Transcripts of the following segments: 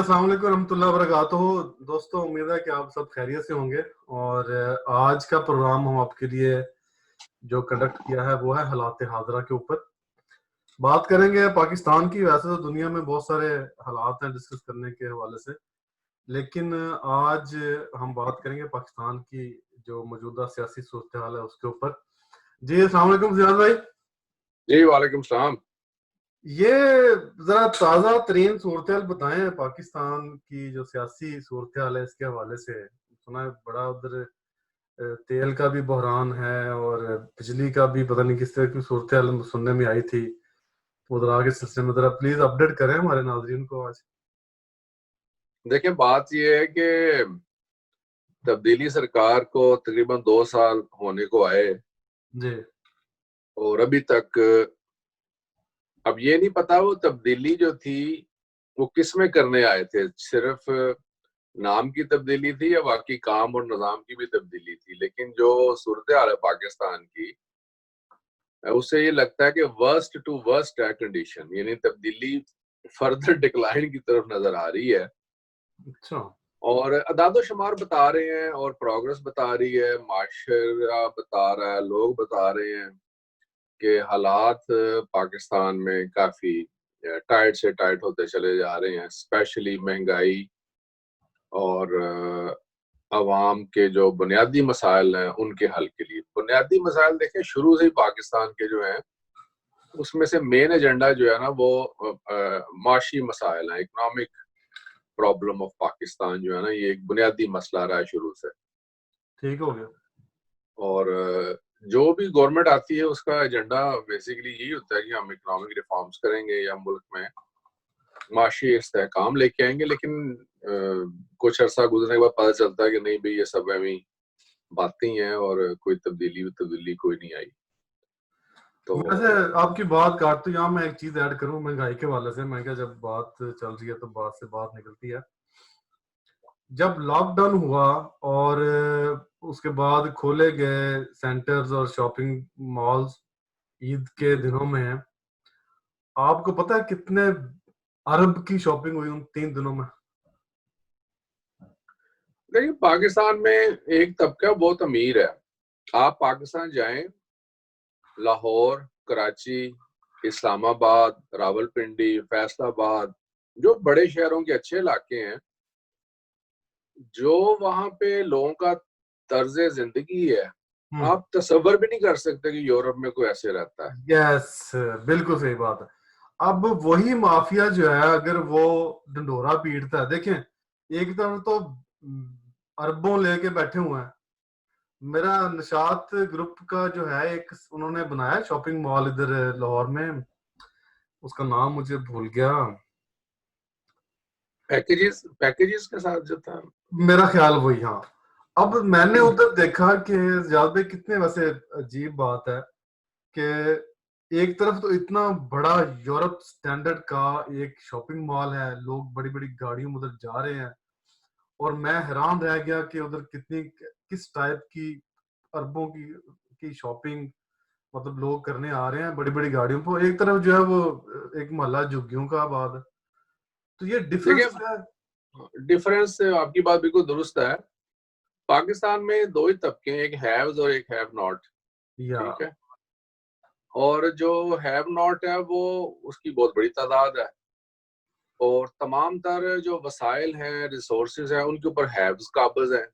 अस्सलाम वालेकुम रहमतुल्लाहि व बरकातुहू। दोस्तों, उम्मीद है कि आप सब खैरियत से होंगे। और आज का प्रोग्राम हम आपके लिए जो कंडक्ट किया है वो है हालात हाज़िरा के ऊपर बात करेंगे पाकिस्तान की। वैसे तो दुनिया में बहुत सारे हालात हैं डिस्कस करने के हवाले से, लेकिन आज हम बात करेंगे पाकिस्तान की जो मौजूदा सियासी सूरत हाल है उसके ऊपर। जी अस्सलाम वालेकुम ज़ियाद भाई। जी वालेकुम सलाम। ये जरा ताज़ा तरीन सूरत हाल बताएं पाकिस्तान की जो सियासी सूरत हाल है इसके हवाले से। सुना है बड़ा उधर तेल का भी बहरान है और बिजली का भी पता नहीं किस तरह की सूरत हाल सुनने में आई थी। उधर आगे सिलसिले में जरा प्लीज अपडेट करें हमारे नाजरीन को आज। देखिए, बात यह है कि तब्दीली सरकार को तकरीबन 2 साल होने को आए जी और अभी तक अब ये नहीं पता वो तब्दीली जो थी वो किस में करने आए थे। सिर्फ नाम की तब्दीली थी या बाकी काम और निजाम की भी तब्दीली थी। लेकिन जो सूरत हाल है पाकिस्तान की, उससे ये लगता है कि वर्स्ट टू वर्स्ट है कंडीशन, यानी तब्दीली फर्दर डिक्लाइन की तरफ नजर आ रही है। अच्छा। और अदाद शुमार बता रहे हैं और प्रोग्रेस बता रही है, माशरा बता रहा है, लोग बता रहे हैं कि हालात पाकिस्तान में काफी टाइट से टाइट होते चले जा रहे हैं, स्पेशली महंगाई और अवाम के जो बुनियादी मसाइल हैं उनके हल के लिए। बुनियादी मसाइल देखें, शुरू से ही पाकिस्तान के जो हैं उसमें से मेन एजेंडा जो है ना वो माशी मसाइल हैं। इकोनॉमिक प्रॉब्लम ऑफ पाकिस्तान जो है ना, ये एक बुनियादी मसला रहा है शुरू से। ठीक हो गया। और जो भी गवर्नमेंट आती है उसका एजेंडा बेसिकली यही होता है कि हम इकोनॉमिक रिफॉर्म्स करेंगे या मुल्क में माशी इस्तेहकाम लेके आएंगे। लेकिन कुछ अरसा गुजरने के बाद पता चलता है कि नहीं भाई, ये सब अभी बातें ही हैं और कोई तब्दीली कोई नहीं आई। तो वैसे आपकी बात काटते यहाँ मैं एक चीज ऐड करूं महंगाई के हवाले से। मैं क्या, जब बात चल रही है तो बात से बात निकलती है। जब लॉकडाउन हुआ और उसके बाद खोले गए सेंटर्स और शॉपिंग मॉल्स ईद के दिनों में, आपको पता है कितने अरब की शॉपिंग हुई उन 3 दिनों में? देखिए, पाकिस्तान में एक तबका बहुत अमीर है। आप पाकिस्तान जाएं, लाहौर, कराची, इस्लामाबाद, रावलपिंडी, फैसलाबाद, जो बड़े शहरों के अच्छे इलाके हैं, जो वहां पे लोगों का तर्ज जिंदगी है, आप तसव्वुर भी नहीं कर सकते कि यूरोप में कोई ऐसे रहता है। यस, बिल्कुल सही बात है। अब वही माफिया जो है अगर वो ढंढोरा पीटता है, देखें एक तरफ तो अरबों लेके बैठे हुए हैं। मेरा निशात ग्रुप का जो है एक उन्होंने बनाया शॉपिंग मॉल इधर लाहौर में, उसका नाम मुझे भूल गया। पैकेजेस पैकेजेस के साथ जो था। मेरा ख्याल वही, हाँ। अब मैंने उधर देखा कि जाद भाई कितने वैसे अजीब बात है कि एक तरफ तो इतना बड़ा यूरोप स्टैंडर्ड का एक शॉपिंग मॉल है, लोग बड़ी बड़ी गाड़ियों में उधर जा रहे हैं। और मैं हैरान रह गया कि उधर किस टाइप की अरबों की शॉपिंग मतलब लोग करने आ रहे हैं बड़ी बड़ी गाड़ियों पर। एक तरफ जो है वो एक मोहल्ला झुग्गियों का आबाद है। तो ये डिफरेंस देखिए, है। डिफरेंस आपकी बात बिल्कुल दुरुस्त है। पाकिस्तान में दो ही तबके हैं, एक हैव्स और एक हैव नॉट। या ठीक है। और जो हैव नॉट है वो उसकी बहुत बड़ी तादाद है, और तमाम तर जो वसाइल हैं, रिसोर्सेज हैं, उनके ऊपर हैव्स काबिज हैं।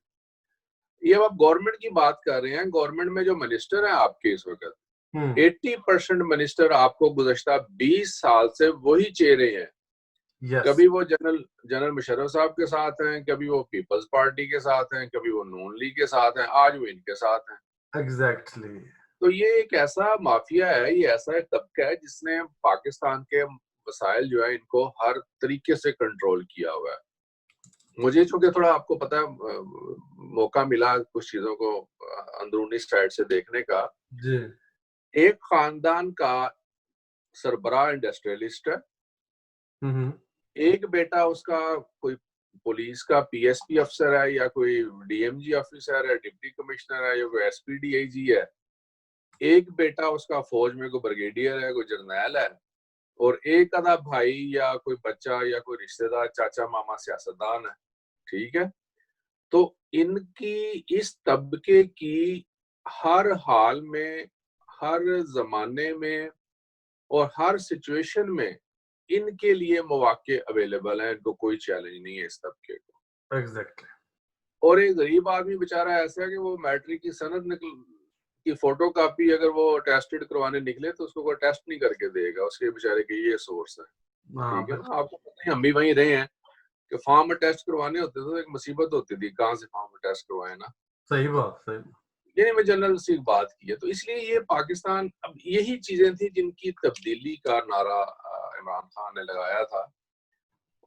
ये अब आप गवर्नमेंट की बात कर रहे हैं। गवर्नमेंट में जो मिनिस्टर हैं आपके इस वक्त, 80% मिनिस्टर आपको गुज़श्ता 20 साल से वही चेहरे हैं। यस, कभी वो जनरल जनरल मुशर्रफ साहब के साथ हैं, कभी वो पीपल्स पार्टी के साथ हैं, कभी वो नून लीग के साथ हैं, आज वो इनके साथ हैं। एग्जैक्टली। तो ये एक ऐसा माफिया है, ये ऐसा एक तबका है जिसने पाकिस्तान के वसाइल जो है इनको हर तरीके से कंट्रोल किया हुआ है। मुझे चूंकि थोड़ा आपको पता है मौका मिला कुछ चीजों को अंदरूनी साइड से देखने का। जी। एक खानदान का सरबराह इंडस्ट्रियलिस्ट है, हम्म। एक बेटा उसका कोई पुलिस का पीएसपी अफसर है या कोई डीएमजी ऑफिसर है, डिप्टी कमिश्नर है या कोई एसपीडीआईजी है। एक बेटा उसका फौज में कोई ब्रिगेडियर है, कोई जर्नैल है। और एक आधा भाई या कोई बच्चा या कोई रिश्तेदार, चाचा मामा सियासतदान है, ठीक है। तो इनकी इस तबके की हर हाल में, हर जमाने में और हर सिचुएशन में इनके लिए मौके अवेलेबल हैं, इनको कोई चैलेंज नहीं है इस तबके को। एग्जैक्टली। और एक गरीब आदमी बेचारा ऐसा है कि वो मैट्रिक की सनद निकल की फोटो कापी अगर वो टेस्टेड करवाने निकले तो उसको कोई टेस्ट नहीं करके देगा, उसके बेचारे के ये सोर्स है, हाँ ठीक है ना। आपको पता है, हम भी वहीं रहे हैं कि फार्म में टेस्ट करवाने होते थे तो एक मुसीबत होती थी, कहाँ से फार्म में टेस्ट करवाए ना। सही बात, सही बात। ये मैं जनरल सी बात की है। तो इसलिए ये पाकिस्तान, अब यही चीजें थी जिनकी तब्दीली का नारा इमरान खान ने लगाया था,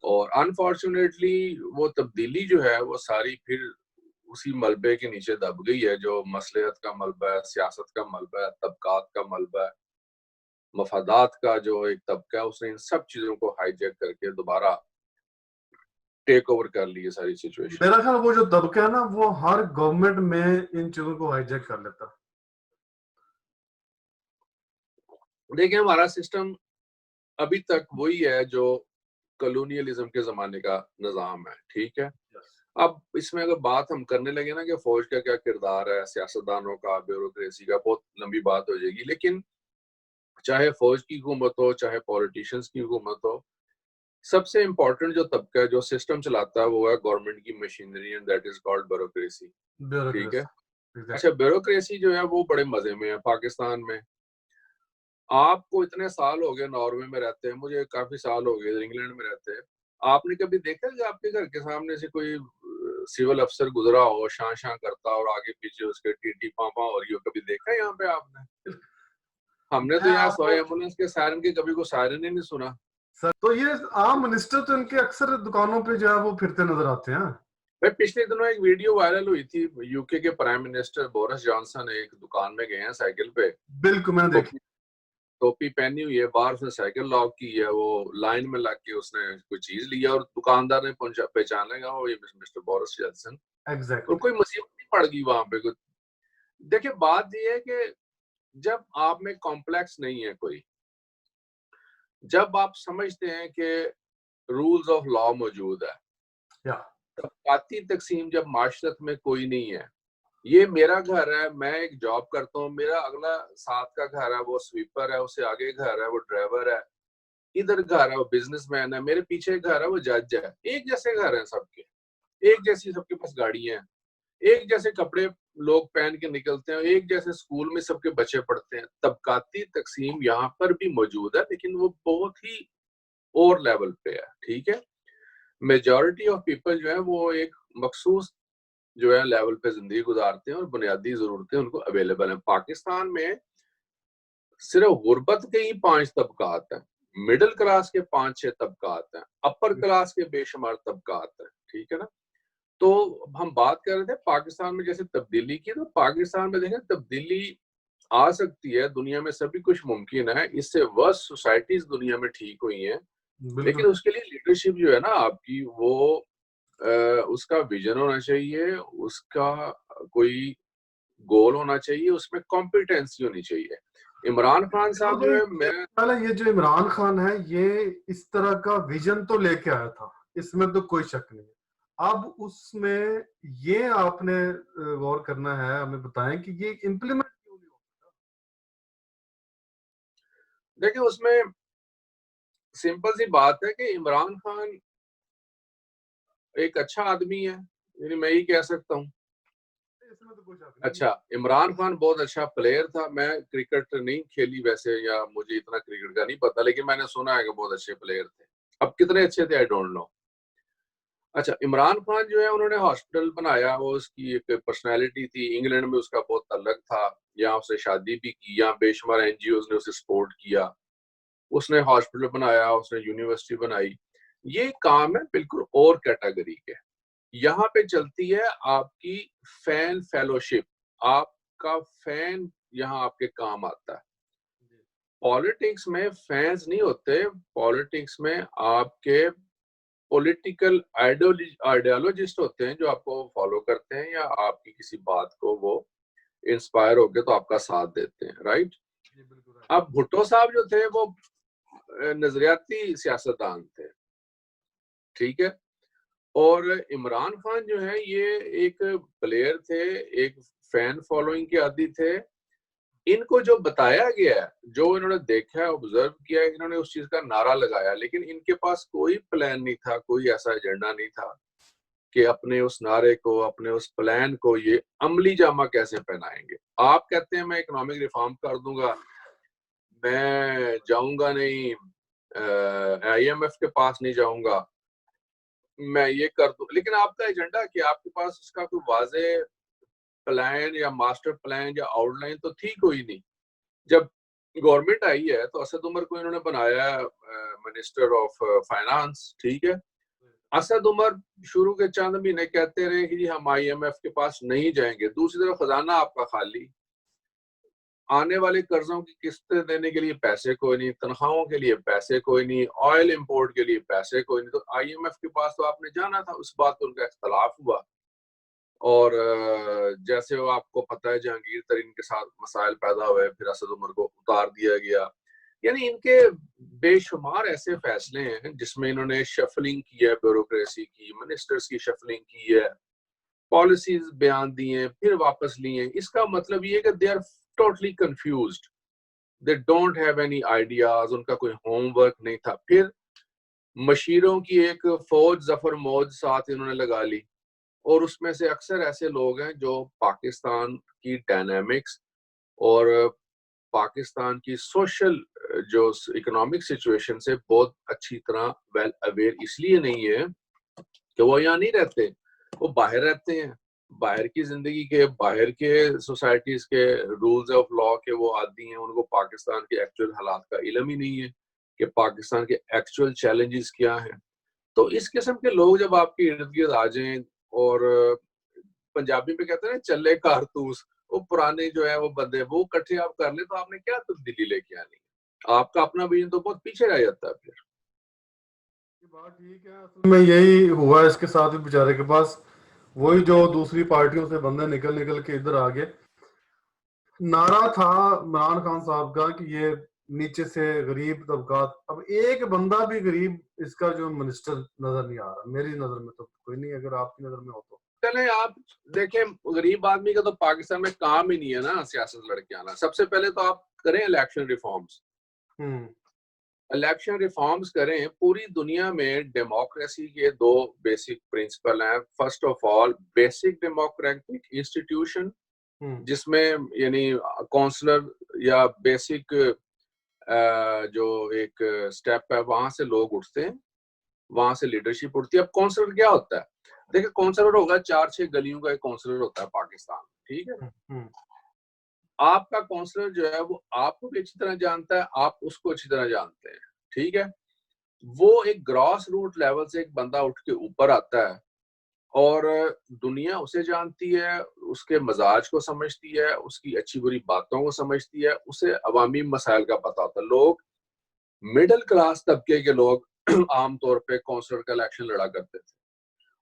और अनफॉर्चुनेटली वो तब्दीली जो है वो सारी फिर उसी मलबे के नीचे दब गई है, जो मसलियत का मलबा है, सियासत का मलबा है, तबकात का मलबा है, मफादात का जो एक तबका है, उसने इन सब चीजों को हाईजैक करके दोबारा टेक ओवर कर ली है सारी सिचुएशन। मेरा ख्याल वो जो दबका है ना, वो हर गवर्नमेंट में इन चीजों को हाईजैक कर लेता। देखिए हमारा सिस्टम अभी तक वही है जो कॉलोनियलिज्म के जमाने का निजाम है, ठीक है। अब इसमें अगर बात हम करने लगे ना कि फौज का क्या किरदार है, सियासतदानों का, ब्यूरोक्रेसी का, बहुत लंबी बात हो जाएगी। लेकिन चाहे फौज की हुकूमत हो, चाहे पॉलिटिशियंस की हुकूमत हो, सबसे इंपॉर्टेंट जो तबका है जो सिस्टम चलाता है वो है गवर्नमेंट की machinery, and that is called bureaucracy, ठीक है। ब्यूरोक्रेसी। अच्छा, ब्यूरोक्रेसी जो है वो बड़े मजे में है पाकिस्तान में। आपको इतने साल हो गए नॉर्वे में रहते हैं, मुझे काफी साल हो गए इंग्लैंड में रहते हैं, आपने कभी देखा कि आपके घर के सामने से कोई सिविल अफसर गुजरा हो, शां शां करता और आगे पीछे उसके टीटी पापा और ये कभी देखा है यहाँ पे आपने? हमने तो मैं यहाँ आपको सोए एम्बुलेंस के सायरन के कभी को सायरन ही नहीं सुना। सर, तो ये आम मिनिस्टर तो इनके अक्सर दुकानों पे जो है वो फिरते नजर आते हैं। भाई पिछले दिनों एक वीडियो वायरल हुई थी, यूके के प्राइम मिनिस्टर बोरिस जॉनसन एक दुकान में गए हैं साइकिल पे, बिल्कुल, मैंने देखी। टोपी पहनी हुई है, बाहर उसने साइकिल लॉक की है, वो लाइन में लग के उसने कोई चीज लिया और दुकानदार ने पहचान लेगा वो ये मिस्टर बोरिस जॉनसन। तो एग्जैक्टली। कोई मुसीबत नहीं पड़ गई वहां पे कुछ। देखिए बात ये है कि जब आप में कॉम्प्लेक्स नहीं है कोई, जब आप समझते हैं कि रूल्स ऑफ लॉ मौजूद है, या तबकाती तकसीम जब माशरत में कोई नहीं है, ये मेरा घर है, मैं एक जॉब करता हूँ, मेरा अगला साथ का घर है वो स्वीपर है, उससे आगे घर है वो ड्राइवर है, इधर घर है वो बिजनेसमैन है, मेरे पीछे घर है वो जज है, एक जैसे घर है सबके, एक जैसी सबके पास गाड़ियां हैं, एक जैसे कपड़े लोग पहन के निकलते हैं, एक जैसे स्कूल में सबके बच्चे पढ़ते हैं। तबकाती तकसीम यहाँ पर भी मौजूद है लेकिन वो बहुत ही और लेवल पे है, ठीक है। मेजॉरिटी ऑफ पीपल जो है वो एक मखसूस जो है लेवल पे जिंदगी गुजारते हैं और बुनियादी जरूरतें उनको अवेलेबल हैं। पाकिस्तान में सिर्फ गुर्बत के ही 5 तबकात हैं, मिडिल क्लास के 5-6 तबकात हैं, अपर क्लास के बेशुमार तबकात हैं, ठीक है ना। तो हम बात कर रहे थे पाकिस्तान में जैसे तब्दीली की, तो पाकिस्तान में देखें तब्दीली आ सकती है, दुनिया में सभी कुछ मुमकिन है, इससे वर्स्ट सोसाइटीज दुनिया में ठीक हुई हैं, लेकिन बिल्कुल। उसके लिए लीडरशिप जो है ना आपकी, वो उसका विजन होना चाहिए, उसका कोई गोल होना चाहिए, उसमें कॉम्पिटेंसी होनी चाहिए। इमरान खान साहब जो है, मैं पहले ये जो इमरान खान है, ये इस तरह का विजन तो लेके आया था, इसमें तो कोई शक नहीं है। अब उसमें ये आपने गौर करना है, हमें बताएं कि ये इम्प्लीमेंट क्यों नहीं होता। देखिए उसमें सिंपल सी बात है कि इमरान खान एक अच्छा आदमी है, यानी मैं ही कह सकता हूँ। इसमें तो कोई शक नहीं अच्छा, इमरान खान बहुत अच्छा प्लेयर था, मैं क्रिकेट नहीं खेली वैसे, या मुझे इतना क्रिकेट का नहीं पता, लेकिन मैंने सुना है कि बहुत अच्छे प्लेयर थे। अब कितने अच्छे थे आई डोंट नो। अच्छा, इमरान खान जो है उन्होंने हॉस्पिटल बनाया, वो उसकी एक पर्सनैलिटी थी, इंग्लैंड में उसका बहुत तल्लक था, यहाँ उसने शादी भी की, यहाँ बेशुमार एनजीओ ने उसे सपोर्ट किया, उसने हॉस्पिटल बनाया, उसने यूनिवर्सिटी बनाई। ये काम है बिल्कुल और कैटेगरी के। यहाँ पे चलती है आपकी फैन फेलोशिप, आपका फैन यहाँ आपके काम आता है। पॉलिटिक्स में फैंस नहीं होते, पॉलिटिक्स में आपके पॉलिटिकल आइडियोलॉजिस्ट होते हैं जो आपको फॉलो करते हैं या आपकी किसी बात को वो इंस्पायर होके तो आपका साथ देते हैं, राइट। जी, बिल्कुल। अब भुट्टो साहब जो थे वो नजरियाती सियासतदान थे, ठीक है। और इमरान खान जो है ये एक प्लेयर थे, एक फैन फॉलोइंग के आदी थे। इनको जो बताया गया है, जो इन्होंने देखा है, ऑब्जर्व किया है, इन्होंने उस चीज का नारा लगाया, लेकिन इनके पास कोई प्लान नहीं था, कोई ऐसा एजेंडा नहीं था कि अपने उस नारे को, अपने उस प्लान को ये अमली जामा कैसे पहनाएंगे। आप कहते हैं मैं इकोनॉमिक रिफॉर्म कर दूंगा, मैं जाऊंगा नहीं, IMF के पास नहीं जाऊंगा, मैं ये कर दूं, लेकिन आपका एजेंडा कि आपके पास उसका कोई वाजे प्लान या मास्टर प्लान या आउटलाइन तो थी कोई नहीं। जब गवर्नमेंट आई है तो असद उमर को इन्होंने बनाया मिनिस्टर ऑफ फाइनेंस, ठीक है। असद उमर शुरू के चंद महीने कहते रहे कि जी हम IMF के पास नहीं जाएंगे, दूसरी तरफ खजाना आपका खाली, आने वाले कर्जों की किस्तें देने के लिए पैसे कोई नहीं, तनख्वाहों के लिए पैसे कोई नहीं, ऑयल इंपोर्ट के लिए पैसे कोई नहीं, तो IMF के पास तो आपने जाना था। उस बात पर उनका इख्तलाफ हुआ और जैसे वो आपको पता है जहांगीर तरीन के साथ मसाइल पैदा हुए, फिर असद उमर को उतार दिया गया। यानी इनके बेशुमार ऐसे फैसले हैं जिसमें इन्होंने शफलिंग की है, ब्यूरोक्रेसी की, मिनिस्टर्स की शफलिंग की है, पॉलिसीज बयान दिए फिर वापस लिए। इसका मतलब ये है कि they are totally confused, they don't have any ideas, उनका कोई होमवर्क नहीं था। फिर मशीरों की एक फौज जफर मौज साथ इन्होंने लगा ली, और उसमें से अक्सर ऐसे लोग हैं जो पाकिस्तान की डायनामिक्स और पाकिस्तान की सोशल जो इकोनॉमिक सिचुएशन से बहुत अच्छी तरह वेल अवेयर इसलिए नहीं है कि वो यहाँ नहीं रहते, वो बाहर रहते हैं, बाहर की जिंदगी के, बाहर के सोसाइटीज के रूल्स ऑफ लॉ के वो आदी हैं। उनको पाकिस्तान के एक्चुअल हालात का इल्म ही नहीं है कि पाकिस्तान के एक्चुअल चैलेंजेस क्या हैं। तो इस किस्म के लोग जब आपके इर्द गिर्द आ जाएं, और पंजाबी में कहते हैं ना चले कारतूस, वो पुराने जो है वो बंदे वो इकट्ठे आप कर ले तो आपने क्या तब्दीली लेके आनी है, आपका अपना विजन तो बहुत पीछे रह जाता है। फिर बात ठीक है, असल में यही हुआ इसके साथ भी बेचारे के पास, वही जो दूसरी पार्टियों से बंदे निकल निकल के इधर आ गए। नारा था इमरान खान साहब का कि ये नीचे से गरीब तबकात, अब एक बंदा भी गरीब इसका जो मिनिस्टर नजर नहीं आ रहा, मेरी नजर में तो कोई नहीं, अगर आपकी नजर में हो तो। चले आप देखें, गरीब आदमी का तो पाकिस्तान में काम ही नहीं है ना सियासत लड़के आना। सबसे पहले तो आप करें इलेक्शन रिफॉर्म्स, इलेक्शन रिफॉर्म्स करें। पूरी दुनिया में डेमोक्रेसी के दो बेसिक प्रिंसिपल हैं। First of all basic democratic institution, जिसमें यानी काउंसलर या बेसिक जो एक स्टेप है वहां से लोग उठते हैं, वहां से लीडरशिप उठती है। अब काउंसलर क्या होता है, देखिए काउंसलर होगा 4-6 गलियों का एक काउंसलर होता है पाकिस्तान, ठीक है। आपका काउंसलर जो है वो आपको भी अच्छी तरह जानता है, आप उसको अच्छी तरह जानते हैं, ठीक है। वो एक ग्रॉस रूट लेवल से एक बंदा उठ के ऊपर आता है और दुनिया उसे जानती है, उसके मजाज को समझती है, उसकी अच्छी बुरी बातों को समझती है, उसे अवामी मसाइल का पता होता है। लोग मिडिल क्लास तबके के लोग आमतौर पे काउंसलर का इलेक्शन लड़ा करते थे।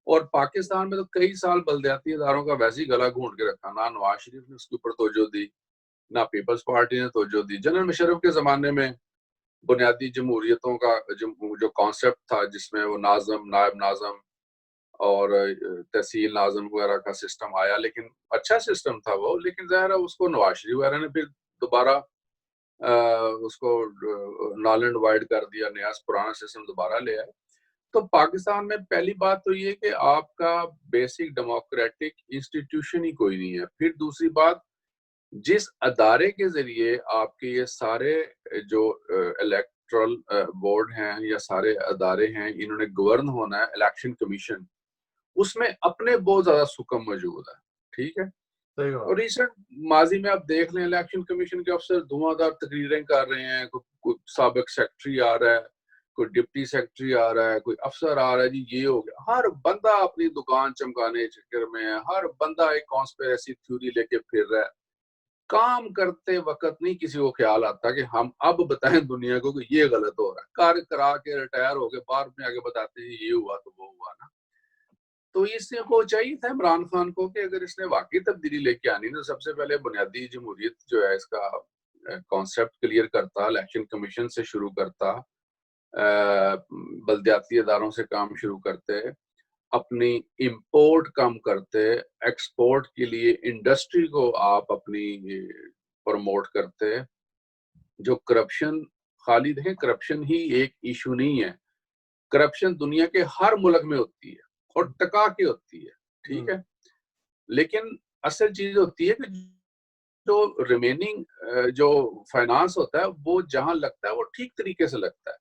और पाकिस्तान में तो कई साल बलदियाती इदारों का वैसे ही गला घूंट के रखा, ना नवाज शरीफ ने उसके ऊपर तवज्जो दी, ना पीपल्स पार्टी ने तवज्जो दी। जनरल मुशर्रफ के जमाने में बुनियादी जमहूरियतों का जो कॉन्सेप्ट था, जिसमें वो नाज़म, नायब नाज़म और तहसील नाज़म वगैरह का सिस्टम आया, लेकिन अच्छा सिस्टम था वो, लेकिन ज़ाहिर है उसको नवाज शरीफ वगैरह ने फिर दोबारा उसको नल एंड वाइड कर दिया, नया पुराना सिस्टम दोबारा ले आए। तो पाकिस्तान में पहली बात तो ये कि आपका बेसिक डेमोक्रेटिक इंस्टीट्यूशन ही कोई नहीं है। फिर दूसरी बात, जिस अदारे के जरिए आपके ये सारे जो इलेक्टोरल बोर्ड हैं या सारे अदारे हैं, इन्होंने गवर्न होना है, इलेक्शन कमीशन, उसमें अपने बहुत ज्यादा सुकम मौजूद है, ठीक है। और रिसेंट माजी में आप देख लें, इलेक्शन कमीशन के अफसर धुआंधार तकरीरें कर रहे हैं, कोई साबिक सेक्रेटरी आ रहा है, कोई डिप्टी सेक्रेटरी आ रहा है, कोई अफसर आ रहा है, जी ये हो गया। हर बंदा अपनी दुकान चमकाने चक्कर में है, हर बंदा एक कॉन्स्पिरेसी थ्योरी लेके फिर रहा है। काम करते वक्त नहीं किसी को ख्याल आता कि हम अब बताएं दुनिया को कि ये गलत हो रहा है। कार्य करा के रिटायर हो गए, बाद में आगे बताते हैं ये हुआ तो वो हुआ ना। तो इससे को चाहिए था इमरान खान को कि अगर इसने वाकई तब्दीली लेके आनी तो सबसे पहले बुनियादी जमहूरियत जो है इसका कॉन्सेप्ट क्लियर करता, इलेक्शन कमीशन से शुरू करता, बल्दियाती इदारों से काम शुरू करते, अपनी इंपोर्ट कम करते, एक्सपोर्ट के लिए इंडस्ट्री को आप अपनी प्रमोट करते। जो करप्शन, खाली देखें, करप्शन ही एक इशू नहीं है, करप्शन दुनिया के हर मुल्क में होती है और टका के होती है, ठीक है। लेकिन असल चीज होती है कि जो रिमेनिंग जो फाइनेंस होता है वो जहां लगता है वो ठीक तरीके से लगता है।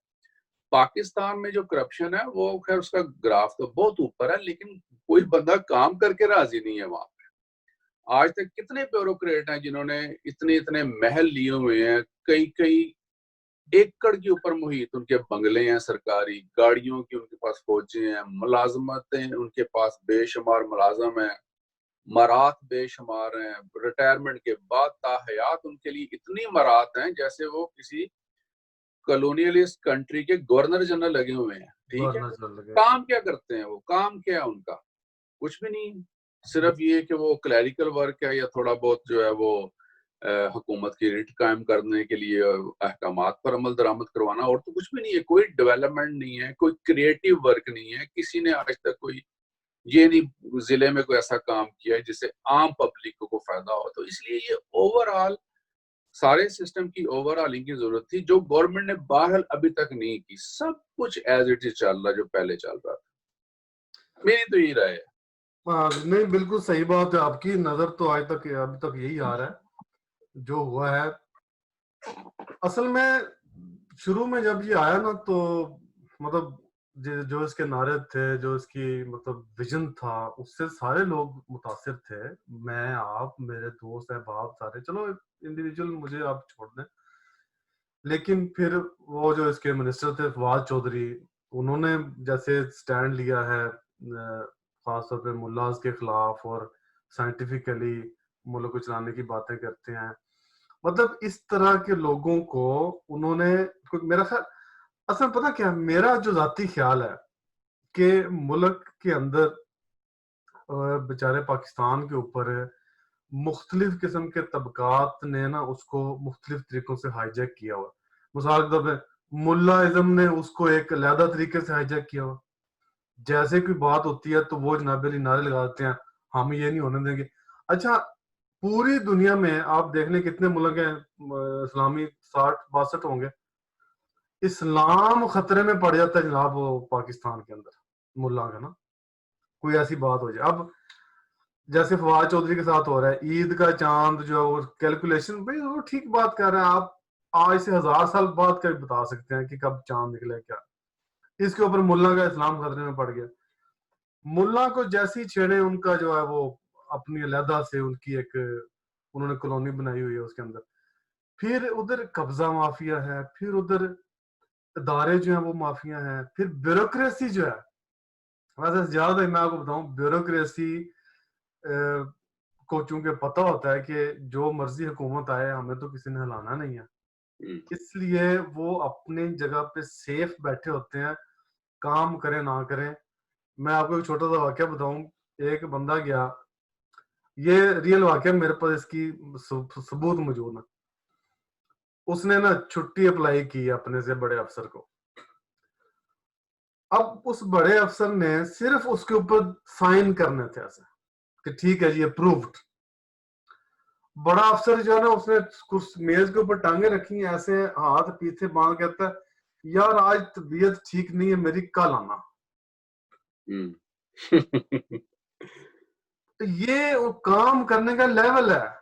पाकिस्तान में जो करप्शन है वो खैर उसका ग्राफ तो बहुत ऊपर है, लेकिन कोई बंदा काम करके राजी नहीं है वहां पे। आज तक कितने ब्यूरोक्रेट हैं जिन्होंने इतने इतने महल लिए हुए हैं, कई कई एकड़ के ऊपर मुहित उनके बंगले हैं, सरकारी गाड़ियों की उनके पास फौजें हैं, मुलाजमतें उनके पास बेशुमार मुलाजम हैं, मरात बेशुमार हैं, रिटायरमेंट के बाद ताहयात उनके लिए इतनी मरात हैं जैसे वो किसी कॉलोनियलिस्ट कंट्री के गवर्नर जनरल लगे हुए हैं, ठीक है। काम क्या करते हैं वो, काम क्या है उनका, कुछ भी नहीं, सिर्फ ये कि वो क्लैरिकल वर्क है या थोड़ा बहुत जो है वो हुकूमत की रिट कायम करने के लिए अहकामात पर अमल दरामद करवाना, और तो कुछ भी नहीं है। कोई डेवलपमेंट नहीं है, कोई क्रिएटिव वर्क नहीं है, किसी ने आज तक कोई ये नहीं जिले में कोई ऐसा काम किया है जिससे आम पब्लिक को फायदा हो। तो इसलिए ये ओवरऑल सारे सिस्टम की ओवरऑलिंग की जरूरत थी, जो गवर्नमेंट ने बहरहाल अभी तक नहीं की। सब कुछ एज इट इज चल रहा जो पहले चल रहा था। मेरी तो यही राय है। नहीं, बिल्कुल सही बात है आपकी। नजर तो आज तक अभी तक यही आ रहा है जो हुआ है। असल में शुरू में जब ये आया ना, तो मतलब जो इसके नारे थे, जो इसकी मतलब विजन था, उससे सारे लोग मुतासिर थे। मैं, आप, मेरे दोस्त अहबाब सारे, चलो इंडिविजुअल मुझे आप छोड़ दें, लेकिन फिर वो जो इसके मिनिस्टर थे फवाद चौधरी, उन्होंने जैसे स्टैंड लिया है खासतौर पे मुल्लाज के खिलाफ, और साइंटिफिकली मुल्क को चलाने की बातें करते हैं। मतलब इस तरह के लोगों को उन्होंने, मेरा ख्याल, असल में पता क्या, मेरा जो जाती ख्याल है कि मुल्क के अंदर बेचारे पाकिस्तान के ऊपर मुख्तलिफ किस्म के तबकात ने ना उसको मुख्तलिफ तरीकों से हाईजैक किया हुआ। मिसाल के तौर पे मुल्लाइज्म ने उसको एक अलहदा तरीके से हाईजैक किया हुआ। जैसे कोई बात होती है तो वो जनाब अली नारे लगा देते हैं, हम ये नहीं होने देंगे। अच्छा, पूरी दुनिया में आप देख लें कितने मुल्क हैं इस्लामी, 60-62 होंगे, इस्लाम खतरे में पड़ जाता है जनाब वो पाकिस्तान के अंदर मुल्ला का ना, कोई ऐसी बात हो जाए। अब जैसे फवाद चौधरी के साथ हो रहा है, ईद का चांद जो है वो कैलकुलेशन, भाई वो ठीक बात कर रहे हैं आप, आज से 1000 साल बाद का भी बता सकते हैं कि कब चांद निकले क्या। इसके ऊपर मुल्ला का इस्लाम खतरे में पड़ गया। मुल्ला को जैसी छेड़े उनका जो है वो अपनी अलहदा से उनकी एक उन्होंने कॉलोनी बनाई हुई है उसके अंदर। फिर उधर कब्जा माफिया है, फिर उधर इदारे जो है वो माफिया है, फिर ब्यूरोक्रेसी जो है, वैसे ज्यादा मैं आपको बताऊं, ब्यूरोक्रेसी को चूंकि पता होता है कि जो मर्जी हुकूमत आए हमें तो किसी ने हिलाना नहीं है, इसलिए वो अपनी जगह पे सेफ बैठे होते हैं, काम करें ना करें। मैं आपको एक छोटा सा वाक्य बताऊं, एक बंदा गया, ये रियल वाक्य, मेरे पास इसकी सबूत मौजूद है। उसने ना छुट्टी अप्लाई की अपने से बड़े अफसर को। अब उस बड़े अफसर ने सिर्फ उसके ऊपर साइन करने थे ऐसे कि ठीक है जी अप्रूव्ड। बड़ा अफसर जो है ना, उसने कुछ मेज के ऊपर टांगे रखी हैं ऐसे, हाथ पीछे बांध, कहता है यार आज तबीयत ठीक नहीं है मेरी, कल आना। तो ये वो काम करने का लेवल है।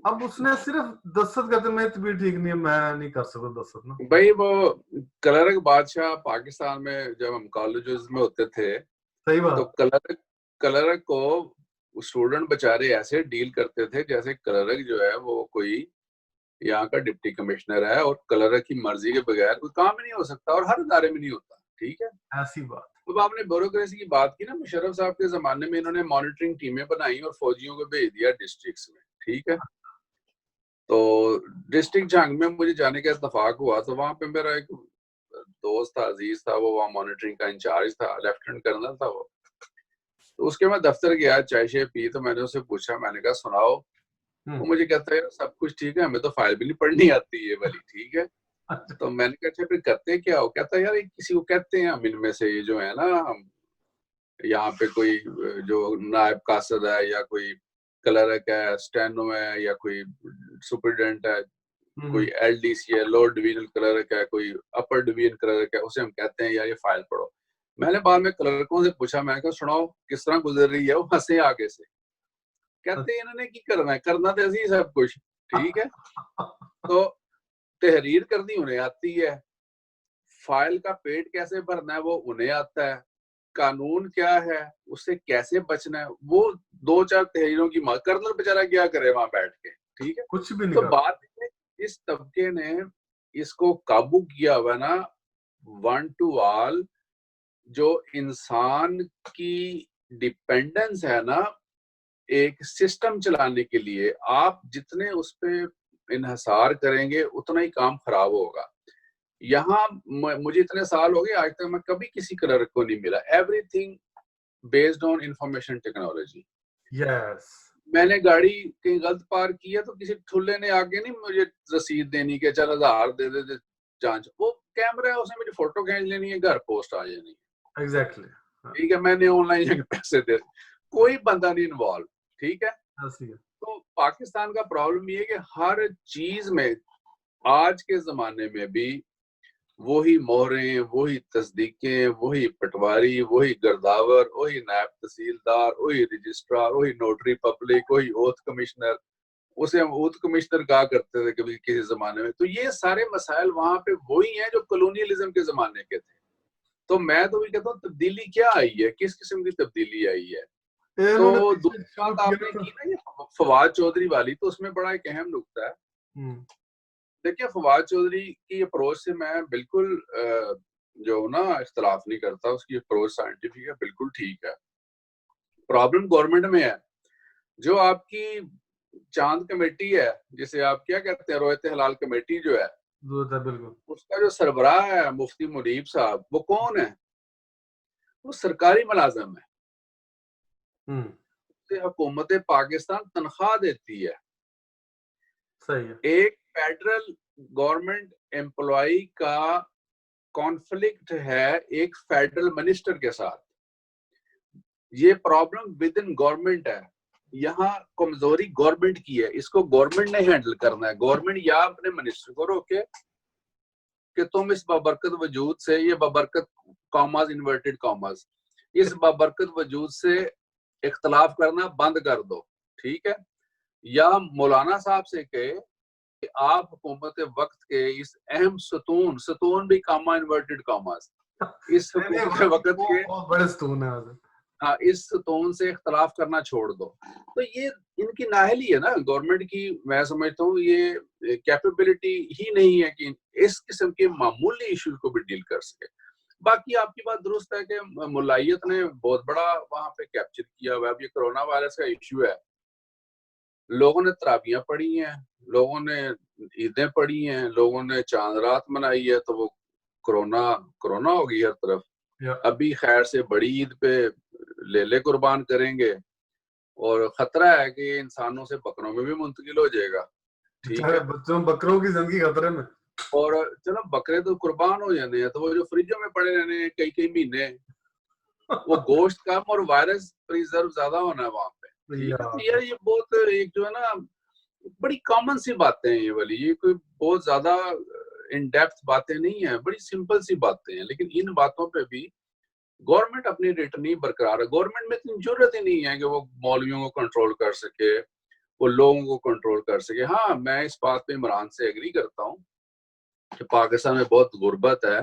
अब उसने सिर्फ दस्तखत करते, मैं तबीयत ठीक नहीं है, मैं नहीं कर सकता दस्तखत ना। भाई वो कलरक बादशाह पाकिस्तान में जब हम कॉलेजेस में होते थे, सही बात, तो कलरक को स्टूडेंट बेचारे ऐसे डील करते थे जैसे कलरक जो है वो कोई यहाँ का डिप्टी कमिश्नर है और कलरक की मर्जी के बगैर कोई काम ही नहीं हो सकता, और हर इदारे में नहीं होता, ठीक है। ऐसी बात। अब आपने ब्यूरोक्रेसी की बात की ना, मुशर्रफ साहब के जमाने में इन्होंने मॉनिटरिंग टीमें बनाई और फौजियों को भेज दिया डिस्ट्रिक्ट्स में, ठीक है। तो डिस्ट्रिक्ट जंग में मुझे जाने का इत्तेफाक हुआ, तो वहां पे मेरा एक दोस्त था, अजीज था, वो वहाँ मॉनिटरिंग का इंचार्ज था, लेफ्टिनेंट कर्नल था वो। तो उसके मैं दफ्तर गया, चाय शाय पी, तो मैंने उससे पूछा, मैंने कहा सुनाओ। वो मुझे कहता है सब कुछ ठीक है, हमें तो फाइल भी नहीं पढ़नी आती ये वाली, ठीक है। तो मैंने कहा अच्छा फिर करते क्या हो? कहता यार ये किसी को कहते हैं हम इनमें से, ये जो है ना यहाँ पे कोई जो नायब कासद है या कोई क्लर्क है, स्टेनो है या कोई सुपरिटेंडेंट है, कोई एलडीसी है, लोअर डिवीजनल क्लर्क है, कोई अपर डिवीजन क्लर्क है, उसे हम कहते हैं यार ये फाइल पढ़ो। मैंने बाद में क्लर्कों से पूछा, मैंने कहा सुनाओ किस तरह गुजर रही है, वो हंसे आगे से। कहते हैं इन्होंने की करना है, करना तो ऐसी सब कुछ ठीक है। तो तहरीर करनी उन्हें आती है, फाइल का पेट कैसे भरना है वो उन्हें आता है, कानून क्या है, उससे कैसे बचना है, वो 2-4 तहरीरों की माँ, कर्नल बेचारा क्या करे वहां बैठ के, ठीक है। कुछ भी नहीं तो कर। बात है इस तबके ने इसको काबू किया हुआ ना, वन टू ऑल, जो इंसान की डिपेंडेंस है ना एक सिस्टम चलाने के लिए, आप जितने उस पे इन्हसार करेंगे उतना ही काम खराब होगा। यहाँ मुझे इतने साल हो गए, आज तक मैं कभी किसी क्लर्क को नहीं मिला, everything based on information technology. Yes, मैंने गाड़ी कहीं गलत पार्क किया तो किसी ठुल्ले ने आगे नहीं मुझे रसीद देनी कि चल 1000 दे दे जांच, वो कैमरा है उसने मेरी फोटो खींच लेनी है, घर पोस्ट आ जानी है, एग्जैक्टली। ठीक है, मैंने ऑनलाइन जाके पैसे दे, कोई बंदा नहीं इन्वॉल्व, ठीक है। तो पाकिस्तान का प्रॉब्लम ये है कि हर चीज में आज के जमाने में भी वही मोहरें, वही तस्दीकें, वही पटवारी, वही गर्दावर, वही नायब तहसीलदार, वही रजिस्ट्रार, वही नोटरी पब्लिक, वही ओथ कमिश्नर, उसे हम ओथ कमिश्नर कहा करते थे कभी किसी जमाने में। तो ये सारे मसाइल वहां पे वही हैं जो कॉलोनियलिज्म के जमाने के थे। तो मैं तो भी कहता हूँ तब्दीली क्या आई है, किस किस्म की तब्दीली आई है। तो दूसरी बात आपने की ना ये फवाद चौधरी वाली, तो उसमें बड़ा एक अहम नुकता है। देखिए फवाद चौधरी की अप्रोच से मैं बिल्कुल जो ना इख्तलाफ नहीं करता, उसकी अप्रोच साइंटिफिक है, बिल्कुल ठीक है। प्रॉब्लम गवर्नमेंट में है, जो आपकी चांद कमेटी है, जिसे आप क्या कहते हैं, रोयत हलाल कमेटी जो है, बिल्कुल, उसका जो सरबराह है मुफ्ती मुनीब साहब, वो कौन है? वो सरकारी मुलाजिम है, हुकूमत पाकिस्तान तनख्वाह देती है। सही है। एक फेडरल गवर्नमेंट एम्प्लॉय का कॉन्फ्लिक्ट है एक फेडरल मिनिस्टर के साथ, ये प्रॉब्लम विद इन गवर्नमेंट है। यहाँ कमजोरी गवर्नमेंट की है, इसको गवर्नमेंट ने हैंडल करना है। गवर्नमेंट या अपने मिनिस्टर को रोके कि तुम इस बाबरकत वजूद से, ये बाबरकत कॉमास इन्वर्टेड कॉमास, इस बाबरकत वजूद से इख्तलाफ करना बंद कर दो, ठीक है। या मौलाना साहब से कहे कि आप हुकूमत वक्त के इस अहम सतून, सतून भी कामा इन्वर्टेड कॉमास, इस हुकूमत वक्त के बहुत बड़े सतून है, हाँ, इस टोन से इख्तलाफ करना छोड़ दो। तो ये इनकी नाअहली है ना गवर्नमेंट की। मैं समझता हूँ ये कैपेबिलिटी ही नहीं है कि इस किस्म के मामूली इश्यूज को भी डील कर सके। बाकी आपकी बात दुरुस्त है कि मुलायत ने बहुत बड़ा वहां पे कैप्चर किया हुआ है। अब ये कोरोना वायरस का इश्यू है, लोगों ने तराबियां पढ़ी हैं, लोगों ने ईदें पढ़ी हैं, लोगों ने चांद रात मनाई है, तो वो कोरोना कोरोना हो गई हर तरफ। अभी खैर से बड़ी ईद पे लेले कुर्बान करेंगे और खतरा है कि इंसानों से बकरों में भी मुंतकिल हो जाएगा, ठीक है। बच्चों बकरों की जिंदगी खतरे में। और चलो बकरे तो कुर्बान हो जाने हैं, तो वो जो फ्रिजों में पड़े रहने कई कई महीने, वो गोश्त कम और वायरस प्रिजर्व ज्यादा होना है वहां पे, ठीक है। तो यार ये बहुत एक जो है ना बड़ी कॉमन सी बातें हैं ये वाली, ये कोई बहुत ज्यादा इन डेप्थ बातें नहीं है, बड़ी सिंपल सी बातें हैं। लेकिन इन बातों पे भी गवर्नमेंट अपनी रेट नहीं बरकरार है। गवर्नमेंट में इतनी जरूरत ही नहीं है कि वो मौलवियों को कंट्रोल कर सके, वो लोगों को कंट्रोल कर सके। हाँ, मैं इस बात पे इमरान से एग्री करता हूँ कि पाकिस्तान में बहुत गुर्बत है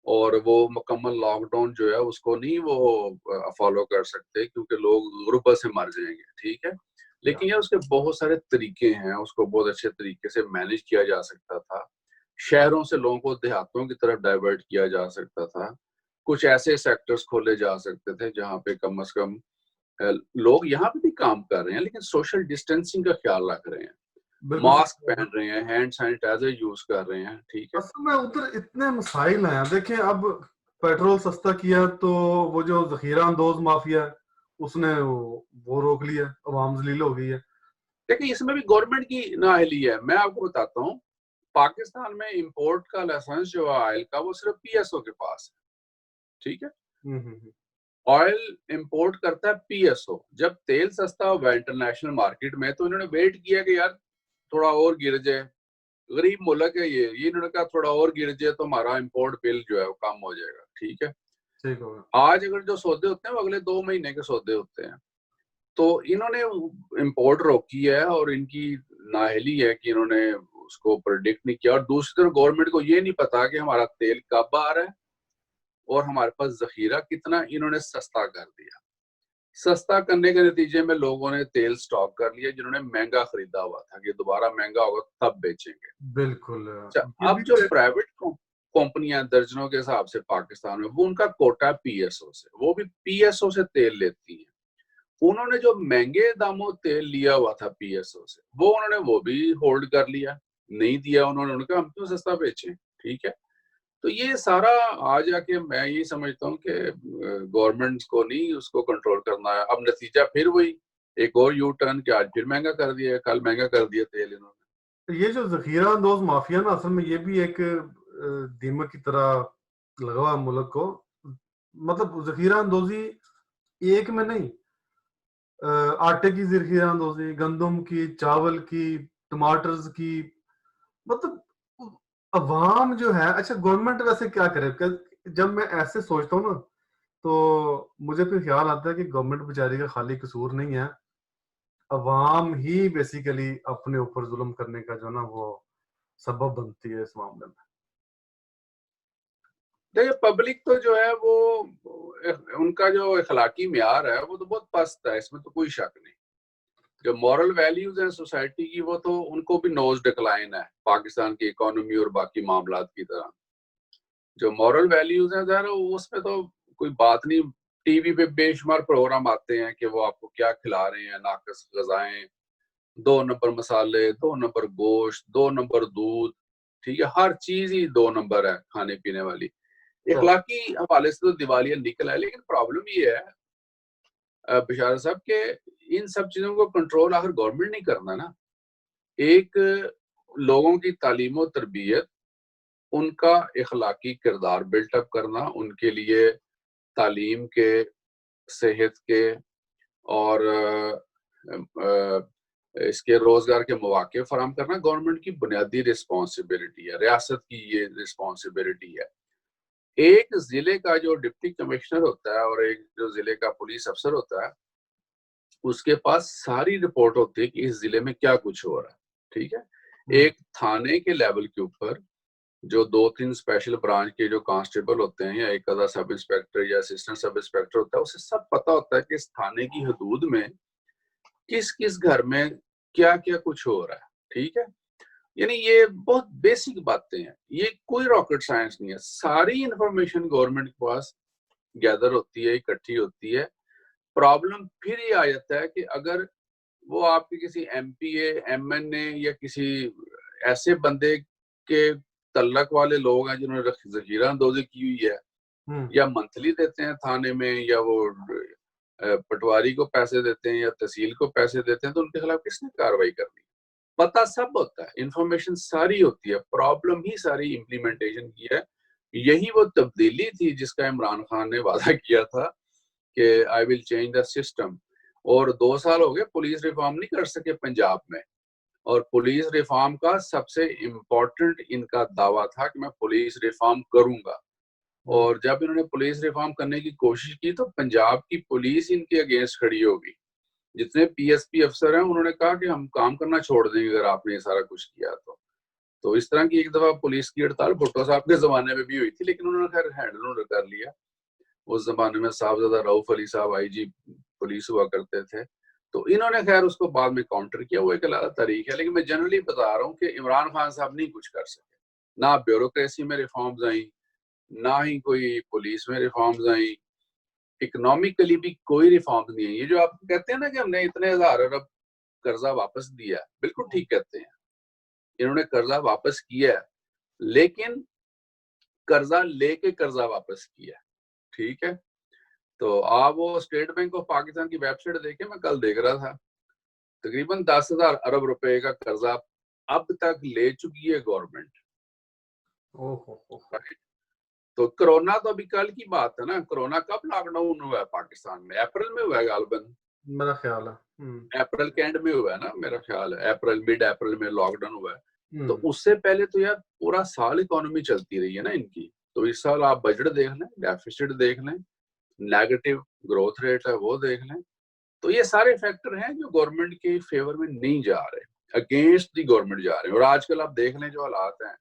और वो मुकम्मल लॉकडाउन जो है उसको नहीं वो फॉलो कर सकते, क्योंकि लोग गुर्बत से मर जाएंगे, ठीक है। लेकिन यार उसके बहुत सारे तरीके हैं, उसको बहुत अच्छे तरीके से मैनेज किया जा सकता था। शहरों से लोगों को देहातों की तरफ डाइवर्ट किया जा सकता था। कुछ ऐसे सेक्टर्स खोले जा सकते थे जहां पे कम से कम लोग यहाँ पे भी काम कर रहे हैं लेकिन सोशल डिस्टेंसिंग का ख्याल रख रहे हैं, मास्क पहन रहे हैं, हैंड सैनिटाइजर यूज कर रहे हैं, ठीक है। असल में उधर इतने मसाइल हैं। देखें, अब पेट्रोल सस्ता किया तो वो जो जखीरा अंदोज माफिया है उसने वो रोक लिया, अवाम जलील हो गई है। देखिए इसमें भी गवर्नमेंट की नाअहली है। मैं आपको बताता हूँ, पाकिस्तान में इंपोर्ट का लाइसेंस जो है ऑयल का वो सिर्फ पीएसओ के पास है, ठीक है। ऑयल इंपोर्ट करता है पीएसओ। जब तेल सस्ता हुआ इंटरनेशनल मार्केट में तो इन्होंने वेट किया कि यार थोड़ा और गिर जाए, गरीब मुल्क है ये इन्होंने कहा थोड़ा और गिर जाए तो हमारा इंपोर्ट बिल जो है वो कम हो जाएगा, ठीक है। ठीक होगा। आज अगर जो सौदे होते हैं वो अगले 2 महीने के सौदे होते हैं, तो इन्होंने इंपोर्ट रोकी है और इनकी नाअहली है कि इन्होंने उसको प्रेडिक्ट नहीं किया। और दूसरी तरफ गवर्नमेंट को ये नहीं पता कि हमारा तेल कब आ रहा है और हमारे पास जखीरा कितना, इन्होंने सस्ता कर दिया। सस्ता करने के नतीजे में लोगों ने तेल स्टॉक कर लिया जिन्होंने महंगा खरीदा हुआ था कि दोबारा महंगा होगा तब बेचेंगे। बिल्कुल। अच्छा, ये अब भी जो प्राइवेट कंपनियां दर्जनों के हिसाब से पाकिस्तान में, वो उनका कोटा पीएसओ से, वो भी पीएसओ से तेल लेती है। उन्होंने जो महंगे दामों तेल लिया हुआ था पीएसओ से, वो उन्होंने वो भी होल्ड कर लिया, नहीं दिया उन्होंने। उनका हम क्यों सस्ता बेचें, ठीक है। तो ये सारा आ जाके मैं ये समझता हूँ कि गवर्नमेंट को नहीं उसको कंट्रोल करना है। अब नतीजा फिर वही एक और यू टर्न के आज फिर महंगा कर दिया, कल महंगा कर दिया तेल इन्होंने। ये जो जखीरा अंदोज माफिया ना, असल में ये भी एक दीमक की तरह लगा हुआ मुल्क को। मतलब जखीरा अंदोजी एक में नहीं, आटे की जखीरा अंदोजी, गंदम की, चावल की, टमाटर्स की, मतलब अवाम जो है। अच्छा, गवर्नमेंट वैसे क्या करे? जब मैं ऐसे सोचता हूँ ना, तो मुझे फिर ख्याल आता है कि गवर्नमेंट बेचारी का खाली कसूर नहीं है, अवाम ही बेसिकली अपने ऊपर जुल्म करने का जो ना वो सबब बनती है इस मामले में। देखिए, पब्लिक तो जो है वो उनका जो इखलाकी म्यार है वो तो बहुत पस्त है, इसमें तो कोई शक नहीं। जो मॉरल वैल्यूज है सोसाइटी की वो तो उनको भी नोज डिक्लाइन है पाकिस्तान की इकोनॉमी और बाकी मामलात की तरह। जो मॉरल वैल्यूज हैं जरा उसमें तो कोई बात नहीं। टीवी पे बेशुमार प्रोग्राम आते हैं कि वो आपको क्या खिला रहे हैं, नाकस ग़िज़ाएं, 2 नंबर मसाले, 2 नंबर गोश्त, 2 नंबर दूध, ठीक है। हर चीज ही 2 नंबर है खाने पीने वाली। इखलाकी हवाले से तो दिवालिया निकल है, लेकिन प्रॉब्लम ये है बिशारत साहब के इन सब चीजों को कंट्रोल आखिर गवर्नमेंट नहीं करना ना। एक लोगों की तालीम और तरबियत, उनका इखलाकी किरदार बिल्टअप करना, उनके लिए तालीम के, सेहत के और इसके रोजगार के मौके फराहम करना गवर्नमेंट की बुनियादी रिस्पॉन्सिबिलिटी है, रियासत की ये रिस्पॉन्सिबिलिटी है। एक जिले का जो डिप्टी कमिश्नर होता है और एक जो जिले का पुलिस अफसर होता है, उसके पास सारी रिपोर्ट होती है कि इस जिले में क्या कुछ हो रहा है, ठीक है। एक थाने के लेवल के ऊपर जो 2-3 स्पेशल ब्रांच के जो कांस्टेबल होते हैं या एक आधा सब इंस्पेक्टर या असिस्टेंट सब इंस्पेक्टर होता है, उसे सब पता होता है कि इस थाने की हदूद में किस किस घर में क्या क्या कुछ हो रहा है, ठीक है। यानी ये बहुत बेसिक बातें हैं, ये कोई रॉकेट साइंस नहीं है। सारी इंफॉर्मेशन गवर्नमेंट के पास गैदर होती है, इकट्ठी होती है। प्रॉब्लम फिर ये आ जाता है कि अगर वो आपके किसी एमपीए, एमएनए या किसी ऐसे बंदे के तल्लक वाले लोग हैं जिन्होंने जखीरा अंदोजी की हुई है, या मंथली देते हैं थाने में, या वो पटवारी को पैसे देते हैं या तहसील को पैसे देते हैं, तो उनके खिलाफ किसने कार्रवाई करनी? पता सब होता है, इंफॉर्मेशन सारी होती है। प्रॉब्लम ही सारी इम्प्लीमेंटेशन की है। यही वो तब्दीली थी जिसका इमरान खान ने वादा किया था कि I will change the system. और 2 साल हो गए पुलिस रिफॉर्म नहीं कर सके पंजाब में। और पुलिस रिफॉर्म का सबसे इम्पोर्टेंट इनका दावा था कि मैं पुलिस रिफॉर्म करूंगा। और जब इन्होंने पुलिस रिफॉर्म करने की कोशिश की तो पंजाब की पुलिस इनके अगेंस्ट खड़ी होगी। जितने पीएसपी अफसर हैं उन्होंने कहा कि हम काम करना छोड़ देंगे अगर आपने ये सारा कुछ किया तो इस तरह की एक दफा पुलिस की हड़ताल भुट्टो साहब के जमाने में भी हुई थी, लेकिन उन्होंने खैर हैंडल कर लिया। उस जमाने में साहबजादा रऊफ अली साहब आईजी पुलिस हुआ करते थे, तो इन्होंने खैर उसको बाद में काउंटर किया। वो एक अलग तारीख है, लेकिन मैं जनरली बता रहा हूँ कि इमरान खान साहब नहीं कुछ कर सके। ना ब्यूरोक्रेसी में रिफॉर्म्स आई, ना ही कोई पुलिस में रिफॉर्म्स आई, इकोनॉमिकली भी कोई रिफॉर्म्स नहीं है। ये जो आप कहते हैं ना कि हमने इतने हजार अरब कर्जा वापस दिया, बिल्कुल ठीक कहते हैं। इन्होंने कर्जा वापस किया, लेकिन कर्जा लेके कर्जा वापस किया, ठीक है। तो आप वो स्टेट बैंक ऑफ पाकिस्तान की वेबसाइट देखें, मैं कल देख रहा था, तकरीबन 10,000 अरब रुपए का कर्जा अब तक ले चुकी है गवर्नमेंट। ओहो। तो कोरोना तो अभी कल की बात है ना। कोरोना कब लॉकडाउन हुआ है पाकिस्तान में? अप्रैल में हुआ है गालबन। मेरा ख्याल है। अप्रैल के एंड में हुआ है ना, मेरा ख्याल है अप्रैल, मिड अप्रैल में लॉकडाउन हुआ है। तो हम्म। उससे पहले तो यार पूरा साल इकोनॉमी चलती रही है ना इनकी। तो इस साल आप बजट देख लें, डेफिसिट देख लें, नेगेटिव ग्रोथ रेट है वो देख लें। तो ये सारे फैक्टर हैं जो गवर्नमेंट के फेवर में नहीं जा रहे, अगेंस्ट दी गवर्नमेंट जा रहे हैं। और आजकल आप देख लें जो हालात हैं,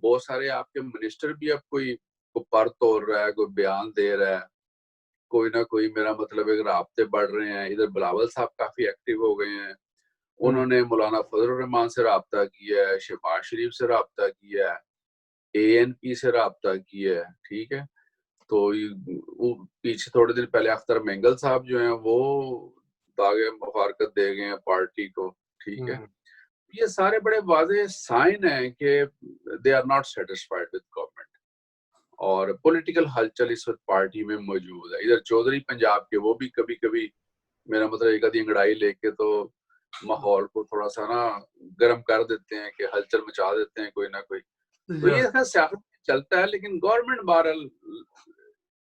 बहुत सारे आपके मिनिस्टर भी अब कोई पर तोड़ रहा है, कोई बयान दे रहा है, कोई ना कोई, मेरा मतलब एक राब्ते बढ़ रहे हैं। इधर बिलावल साहब काफी एक्टिव हो गए हैं, उन्होंने मौलाना फजल रहमान से राब्ता किया है, शहबाज शरीफ से राब्ता किया है, ANP से राब्ता किया है, ठीक है। तो वो पीछे थोड़े दिन पहले अख्तर मेंगल साहब जो हैं वो दागे मुबारकत दे गए हैं पार्टी को, ठीक है। ये सारे बड़े वाज़ेह साइन हैं कि they are not satisfied with government. और पॉलिटिकल हलचल इस वक्त पार्टी में मौजूद है। इधर चौधरी पंजाब के वो भी कभी कभी, मेरा मतलब एक आधी अंगड़ाई लेके तो माहौल को थोड़ा सा ना गर्म कर देते हैं, कि हलचल मचा देते हैं कोई ना कोई। तो ये सियासत चलता है, लेकिन गवर्नमेंट बहरहाल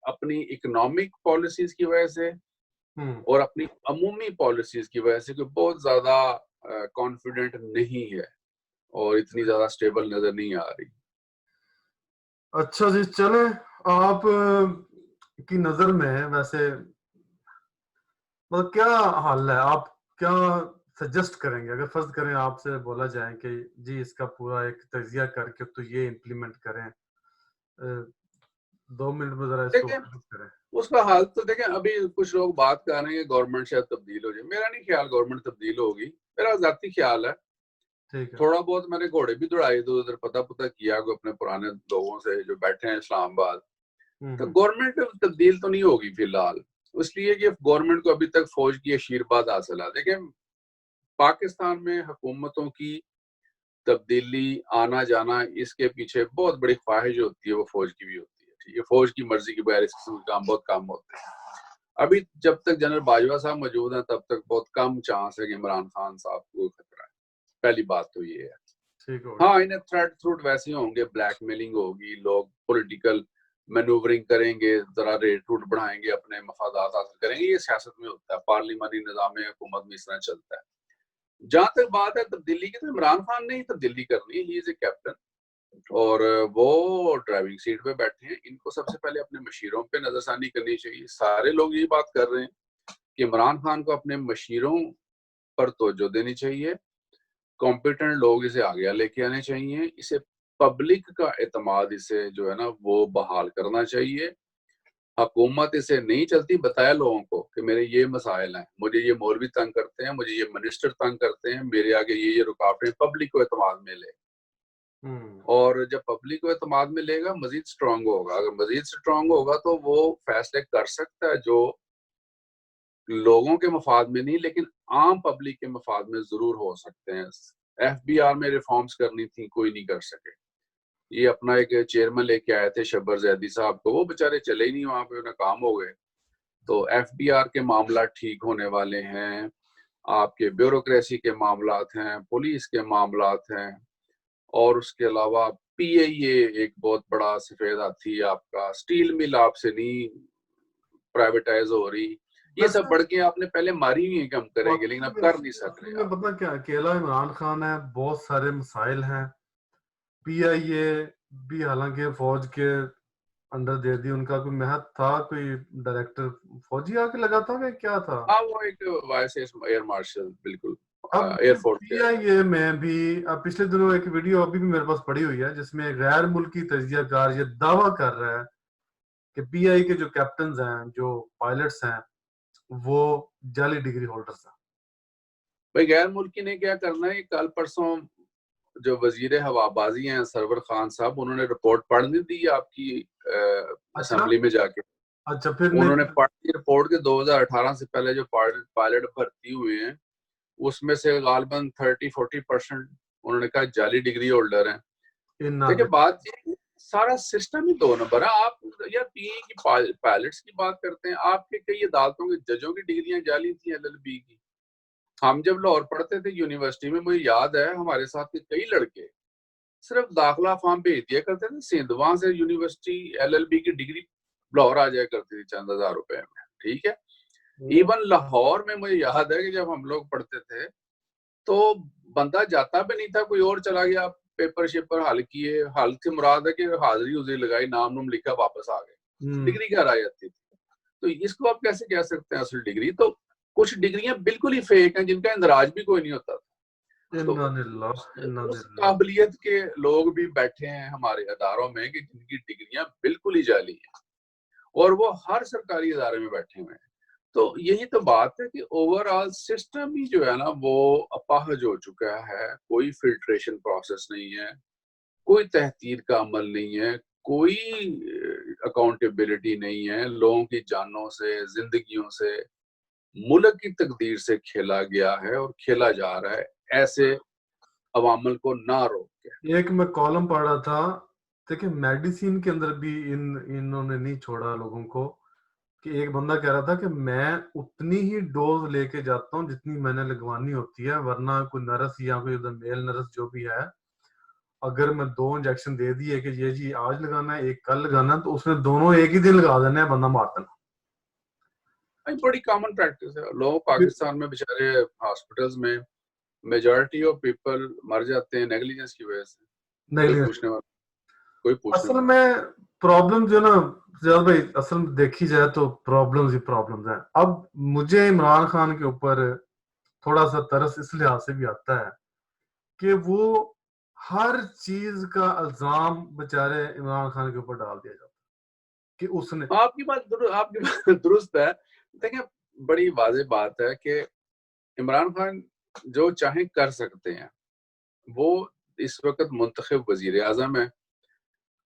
अपनी इकोनॉमिक पॉलिसीज की वजह से और अपनी अमूमी पॉलिसीज की वजह से बहुत ज्यादा कॉन्फिडेंट नहीं है और इतनी ज्यादा स्टेबल नजर नहीं आ रही। अच्छा जी, चले आप की नजर में वैसे मतलब क्या हाल है, आप क्या सजेस्ट करेंगे? अगर फर्ज करें आपसे बोला जाए कि जी इसका पूरा एक तजिया करके तो ये इम्प्लीमेंट करें, 2 मिनट में जरा इसको देखिए करें। उसका हाल तो देखें, अभी कुछ लोग बात कर रहे हैं कि गवर्नमेंट शायद तब्दील हो जाए। मेरा नहीं ख्याल गवर्नमेंट तब्दील होगी, मेरा जाती ख्याल है। ठीक है। थोड़ा बहुत मैंने घोड़े भी दौड़ाए, इधर उधर पता पता किया को अपने पुराने लोगों से जो बैठे हैं इस्लामाबाद। तो गवर्नमेंट तब्दील तो नहीं होगी फिलहाल, इसलिए कि गवर्नमेंट को अभी तक फौज की आशीर्वाद हासिल है। देखिए पाकिस्तान में हुकूमतों की तब्दीली आना जाना, इसके पीछे बहुत बड़ी ख्वाहिश होती है, वो फौज की भी होती है, ठीक है। फौज की मर्जी के बगैर इस किस्म के काम बहुत कम होते हैं। अभी जब तक जनरल बाजवा साहब मौजूद हैं तब तक बहुत कम चांस है कि इमरान खान साहब को खतरा है। पहली बात तो ये है। ठीक हो हाँ, इन्हें थ्रेट थ्रूट वैसे होंगे, ब्लैकमेलिंग होगी, लोग पॉलिटिकल मैनूवरिंग करेंगे, जरा रेट रूट बढ़ाएंगे, अपने मफादात हासिल करेंगे। ये सियासत में होता है, पार्लिमानी निजाम हुकूमत में इस तरह चलता है। जहां तक बात है तब्दीली की, तो इमरान खान ने ही तब्दीली करनी है, ही इज ए कैप्टन, और वो ड्राइविंग सीट पे बैठे हैं। इनको सबसे पहले अपने मशीरों पे नजरसानी करनी चाहिए। सारे लोग यही बात कर रहे हैं कि इमरान खान को अपने मशीरों पर तवज्जो देनी चाहिए, कॉम्पिटेंट लोग इसे आगे लेके आने चाहिए, इसे पब्लिक का एतमाद इसे जो है ना वो बहाल करना चाहिए। हुकूमत इसे नहीं चलती, बताया लोगों को कि मेरे ये मसाइल हैं, मुझे ये मौलवी तंग करते हैं, मुझे ये मिनिस्टर तंग करते हैं, मेरे आगे ये रुकावटें, पब्लिक को एतमाद में ले। और जब पब्लिक को एतमाद में लेगा मजीद स्ट्रांग होगा। अगर मजीद स्ट्रांग होगा तो वो फैसले कर सकता है जो लोगों के मफाद में नहीं, लेकिन आम पब्लिक के मफाद में जरूर हो सकते हैं। FBR में रिफॉर्म्स करनी थी, कोई नहीं कर सके। ये अपना एक चेयरमैन लेके आए थे शब्बर जैदी साहब को, वो बेचारे चले ही नहीं, वहां पे उन्हें काम हो गए। तो FBR के मामला ठीक होने वाले हैं, आपके ब्यूरोक्रेसी के मामलात हैं, पुलिस के मामलात हैं, और उसके अलावा PIA एक बहुत बड़ा सफेद हाथी है आपका। स्टील मिल आपसे नहीं प्राइवेटाइज हो रही। ये सब वैसे बढ़ के आपने पहले मारी हुई है कि हम करेंगे, लेकिन अब कर नहीं सक वाकई रहे में आप। पता क्या, अकेला इमरान खान है, बहुत सारे मसाइल हैं। PIA भी हालांकि फौज के अंडर दे दी, उनका कोई महत था, कोई डायरेक्टर फौजी आके लगा था कि क्या था? हाँ, वो एक वाइस एयर मार्शल, बिल्कुल अब एयरफोर्स के। PIA में भी अब पिछले दिनों एक वीडियो अभी भी मेरे पास पड़ी हुई है जिसमें एक गैर मुल्की तजियाकार ये दावा कर रहा है कि PIA के जो कैप्टन हैं, जो पायलट्स हैं, वो जाली डिग्री होल्डर्स हैं। भाई गैर मुल्की ने क्या करना है? कल परसों जो वजीर हवाबाजी हैं सरवर खान साहब, उन्होंने रिपोर्ट पढ़ने दी आपकी अच्छा। असेंबली में जाके। अच्छा, फिर उन्होंने नहीं? पढ़ी रिपोर्ट के 2018 से पहले जो पायलट भर्ती हुए हैं उसमें से गालबन 30-40% उन्होंने कहा जाली डिग्री होल्डर हैं। इन्ना देखिए बात ये, सारा सिस्टम ही 2 नंबर है। आप यार PE की पायलट्स की बात करते हैं, आपके कई अदालतों के जजों की डिग्रियां जाली थी LLB की। हम जब लाहौर पढ़ते थे यूनिवर्सिटी में, मुझे याद है हमारे साथ के कई लड़के सिर्फ दाखिला फॉर्म भेज दिया करते थे, सिंधवा से यूनिवर्सिटी LLB की डिग्री लाहौर आ जाया करती थी चंद हजार रुपए में, ठीक है। इवन लाहौर में मुझे याद है कि जब हम लोग पढ़ते थे तो बंदा जाता भी नहीं था, कोई और चला गया, पेपर शेपर हल किए, हल से मुराद है कि हाजिरी हुजरी लगाई, नाम नूम लिखा, वापस आ गए, डिग्री घर आ जाती थी। तो इसको आप कैसे कह सकते हैं असल डिग्री? तो कुछ डिग्रियां बिल्कुल ही फेक हैं जिनका इंदराज भी कोई नहीं होता था। तो उस काबिलियत के लोग भी बैठे हैं हमारे अदारों में कि जिनकी डिग्रियां बिल्कुल ही जाली हैं, और वो हर सरकारी इदारे में बैठे हुए हैं। तो यही तो बात है कि ओवरऑल सिस्टम ही जो है ना वो अपाहज हो चुका है। कोई फिल्ट्रेशन प्रोसेस नहीं है, कोई तहतीर का अमल नहीं है, कोई अकाउंटेबिलिटी नहीं है। लोगों की जानों से, जिंदगियों से, मुल्क की तकदीर से खेला गया है और खेला जा रहा है, ऐसे अवामल को ना रोक के। एक मैं कॉलम पढ़ रहा था, देखिए मेडिसिन के अंदर भी इन्होंने नहीं छोड़ा लोगों को, कि एक बंदा कह रहा था कि मैं उतनी ही डोज लेके जाता हूँ जितनी मैंने लगवानी होती है, वरना कोई नर्स या कोई उधर मेल नर्स जो भी है, अगर मैं 2 इंजेक्शन दे दिए कि ये जी आज लगाना है, एक कल लगाना है, तो उसने दोनों एक ही दिन लगा देना है, बंदा मार देना। बड़ी कॉमन प्रैक्टिस है। लोग पाकिस्तान में बेचारे हॉस्पिटल्स में मेजॉरिटी ऑफ पीपल मर जाते हैं नेग्लिजेंस की वजह से। नहीं, कोई पूछने असल वाला। में प्रॉब्लम जो ना जावेद भाई, असल में देखी जाए तो प्रॉब्लम्स ही प्रॉब्लम्स हैं। अब मुझे इमरान खान के ऊपर थोड़ा सा तरस इस लिहाज से भी आता है कि वो हर चीज का इल्जाम बेचारे इमरान खान के ऊपर डाल दिया जाता है कि उसने। आपकी बात दुरुस्त है। देखिए, बड़ी वाज़ेह बात है कि इमरान खान जो चाहे कर सकते हैं। वो इस वक्त मुंतखब वजीर आजम है,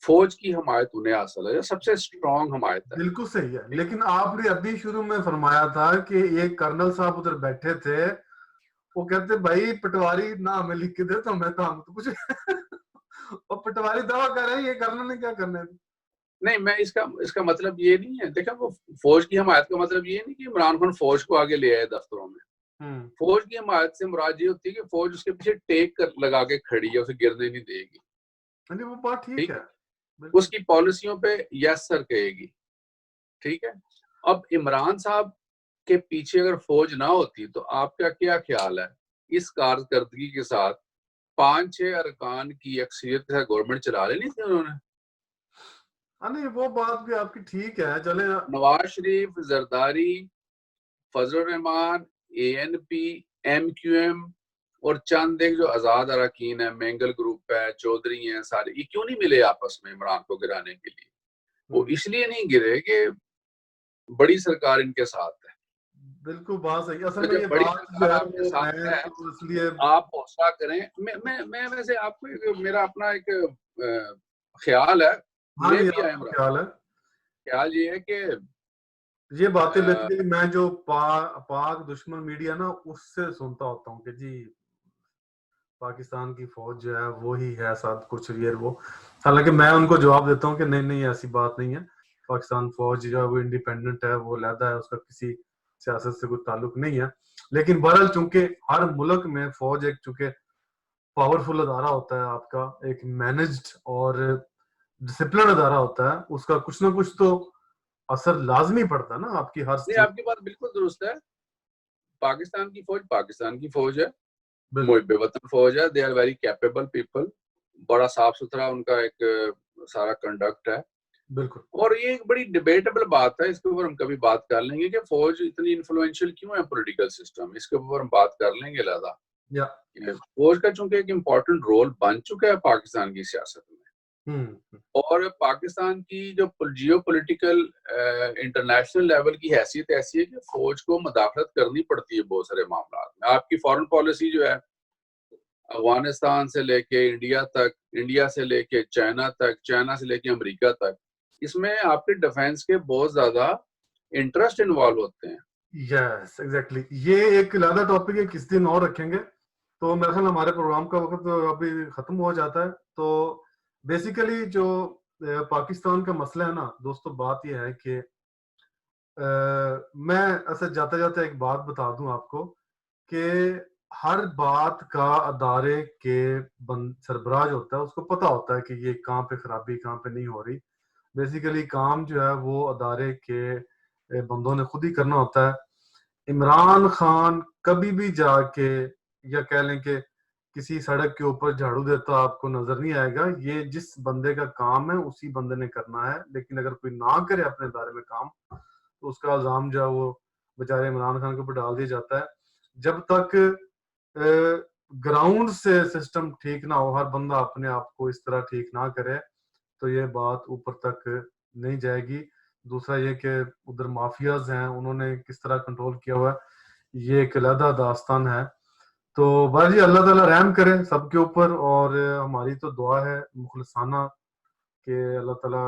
फौज की हमायत उन्हें हासिल है, सबसे स्ट्रॉन्ग हमायत है। बिल्कुल सही है, लेकिन आपने अभी शुरू में फरमाया था कि एक कर्नल साहब उधर बैठे थे, वो कहते भाई पटवारी ना हमें लिख के दे तो मैं काम तो कुछ और पटवारी दावा कर रहे हैं ये कर्नल ने क्या करना है। नहीं, मैं इसका मतलब ये नहीं है। देखा, वो फौज की हमायत का मतलब ये नहीं कि इमरान खान फौज को आगे ले आए दफ्तरों में। फौज की हमायत से मुराद ये होती है कि फौज उसके पीछे टेक कर लगा के खड़ी है, उसे गिरने नहीं देगी। वो बात ठीक है, उसकी पॉलिसियों पे यस सर कहेगी, ठीक है। अब इमरान साहब के पीछे अगर फौज ना होती तो आपका क्या ख्याल है इस कारकर्दगी के साथ 5-6 अरकान की अक्सरियत के साथ गवर्नमेंट चला लेनी थी उन्होंने? नहीं, वो बात भी आपकी ठीक है, चले। नवाज शरीफ, जरदारी, फजल रहमान, ANP, MQM और चंद एक जो आजाद अरकान है, मेंगल ग्रुप है, चौधरी हैं, सारे ये क्यों नहीं मिले आपस में इमरान को गिराने के लिए? वो इसलिए नहीं गिरे कि बड़ी सरकार इनके साथ है। बिल्कुल बात सही। असल तो में जब ये बड़ी बात जो सरकार है आपके वो साथ मैं है, तो इसलिए आप हौसला करें। मैं वैसे आपको मेरा अपना एक ख्याल है, हाँ मे जी, बी आई एम आपका राइट। ख्याल है। ख्याल ये है कि ये बातें बेसिकली मैं जो पाक दुश्मन मीडिया ना उससे सुनता होता हूँ कि जी पाकिस्तान की फौज जो है वो ही है सब कुछ, ये वो। हालांकि मैं उनको जवाब देता हूँ कि नहीं नहीं, ऐसी बात नहीं है। पाकिस्तान फौज जो है वो इंडिपेंडेंट है, वो अलहदा है, उसका किसी सियासत से कोई ताल्लुक नहीं है। लेकिन बहरहाल चूंकि हर मुल्क में फौज एक चूंकि पावरफुल अदारा होता है, आपका एक मैनेज्ड और डिसिप्लिन अदारा होता है, उसका कुछ ना कुछ तो असर लाजमी पड़ता है ना आपकी हर नहीं, चीज। आपकी बात बिल्कुल दुरुस्त है। पाकिस्तान की फौज है, बिल्कुल मुहिब वतन फौज है। They are very capable people. बड़ा साफ सुथरा उनका एक सारा कंडक्ट है। बिल्कुल। और ये एक बड़ी डिबेटेबल बात है, इसके ऊपर हम कभी बात कर लेंगे कि फौज इतनी इन्फ्लुएंशियल क्यों है पॉलिटिकल सिस्टम, इसके ऊपर हम बात कर लेंगे ज़्यादा। या फौज का चूंकि एक इम्पोर्टेंट रोल बन चुका है पाकिस्तान की सियासत में, और पाकिस्तान की जो जियो पोलिटिकल इंटरनेशनल लेवल की हैसियत ऐसी है कि फौज को मदाखलत करनी पड़ती है बहुत सारे मामला में। आपकी फॉरेन पॉलिसी जो है अफगानिस्तान से लेके इंडिया तक, इंडिया से लेके चाइना तक, चाइना से लेके अमेरिका तक, इसमें आपके डिफेंस के बहुत ज्यादा इंटरेस्ट इन्वॉल्व होते हैं। यस एग्जैक्टली, ये एक अलग टॉपिक है, किस दिन और रखेंगे। तो मेरे ख्याल हमारे प्रोग्राम का वक्त अभी खत्म हो जाता है। तो बेसिकली जो पाकिस्तान का मसला है ना दोस्तों, बात यह है कि मैं ऐसे जाते जाते एक बात बता दूं आपको कि हर बात का अदारे के सरबराह होता है उसको पता होता है कि ये कहाँ पे खराबी कहाँ पे नहीं हो रही। बेसिकली काम जो है वो अदारे के बंदों ने खुद ही करना होता है। इमरान खान कभी भी जाके या कह लें कि किसी सड़क के ऊपर झाड़ू देता आपको नजर नहीं आएगा। ये जिस बंदे का काम है उसी बंदे ने करना है। लेकिन अगर कोई ना करे अपने दायरे में काम तो उसका इल्जाम जो है वो बेचारे इमरान खान के ऊपर डाल दिया जाता है। जब तक ग्राउंड से सिस्टम ठीक ना हो, हर बंदा अपने आप को इस तरह ठीक ना करे, तो ये बात ऊपर तक नहीं जाएगी। दूसरा ये कि उधर माफियाज हैं, उन्होंने किस तरह कंट्रोल किया हुआ है, ये एक अलग दास्तान है। तो बस जी अल्लाह ताला रहम करे सबके ऊपर, और हमारी तो दुआ है मुखलिसाना कि अल्लाह ताला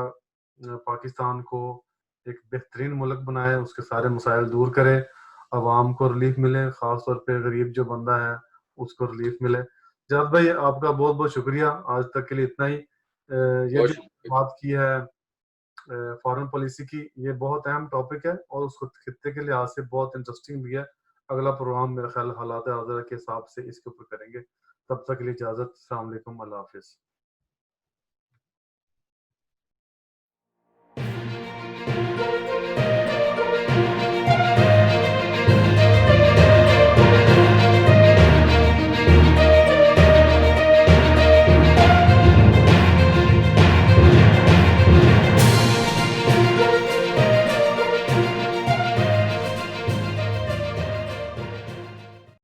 पाकिस्तान को एक बेहतरीन मुल्क बनाए, उसके सारे मसाइल दूर करे, अवाम को रिलीफ मिले, ख़ास तौर पे गरीब जो बंदा है उसको रिलीफ मिले। जाद भाई आपका बहुत बहुत शुक्रिया, आज तक के लिए इतना ही। ये बहुत जो शुक्रिया। बात की है फॉरेन पॉलिसी की, ये बहुत अहम टॉपिक है और उसको खित्ते के लिहाज से बहुत इंटरेस्टिंग भी है। अगला प्रोग्राम मेरे ख्याल हालात हाज़िरा के हिसाब से इसके ऊपर करेंगे। तब तक के लिए इजाज़त, अस्सलाम वालेकुम, अल्लाह हाफिज़।